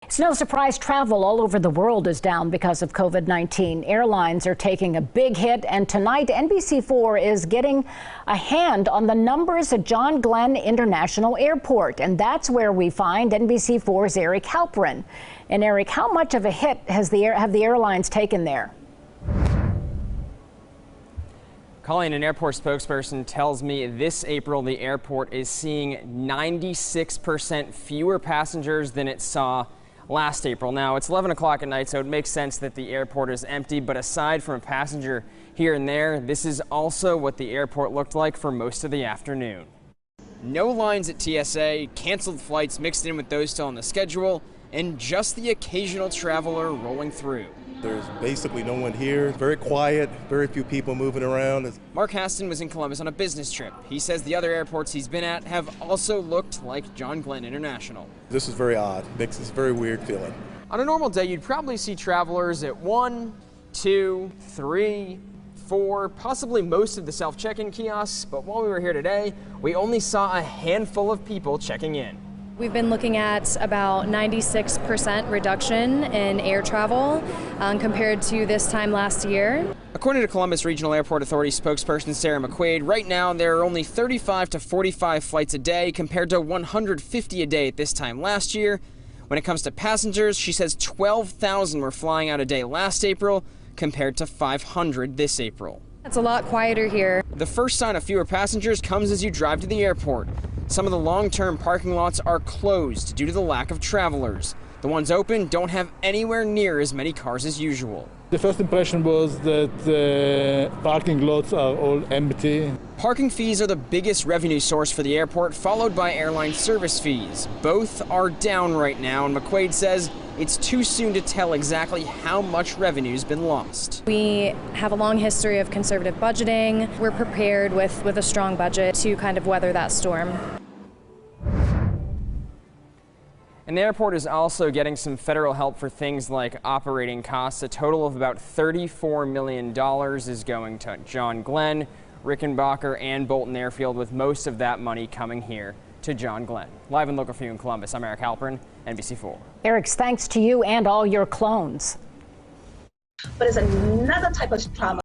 It's no surprise travel all over the world is down because of COVID-19. Airlines are taking a big hit, and tonight NBC4 is getting a hand on the numbers at John Glenn International Airport, and that's where we find NBC4's Eric Halperin. And Eric, how much of a hit have the airlines taken there? Colleen, an airport spokesperson, tells me this April the airport is seeing 96% fewer passengers than it saw last April. Now, it's 11 o'clock at night, so it makes sense that the airport is empty. But aside from a passenger here and there, this is also what the airport looked like for most of the afternoon. No lines at TSA, canceled flights mixed in with those still on the schedule, and just the occasional traveler rolling through. There's basically no one here. Very quiet, very few people moving around. Mark Haston was in Columbus on a business trip. He says the other airports he's been at have also looked like John Glenn International. This is very odd. Makes this a very weird feeling. On a normal day, you'd probably see travelers at 1, 2, 3, 4, possibly most of the self-check-in kiosks. But while we were here today, we only saw a handful of people checking in. We've been looking at about 96% reduction in air travel compared to this time last year. According to Columbus Regional Airport Authority spokesperson Sarah McQuaid, right now there are only 35 to 45 flights a day compared to 150 a day at this time last year. When it comes to passengers, she says 12,000 were flying out a day last April compared to 500 this April. It's a lot quieter here. The first sign of fewer passengers comes as you drive to the airport. Some of the long-term parking lots are closed due to the lack of travelers. The ones open don't have anywhere near as many cars as usual. The first impression was that the parking lots are all empty. Parking fees are the biggest revenue source for the airport, followed by airline service fees. Both are down right now, and McQuaid says it's too soon to tell exactly how much revenue's been lost. We have a long history of conservative budgeting. We're prepared with a strong budget to kind of weather that storm. And the airport is also getting some federal help for things like operating costs. A total of about $34 million is going to John Glenn, Rickenbacker, and Bolton Airfield, with most of that money coming here to John Glenn. Live and local for you in Columbus, I'm Eric Halperin, NBC4. Eric, thanks to you and all your clones. But it's another type of trauma.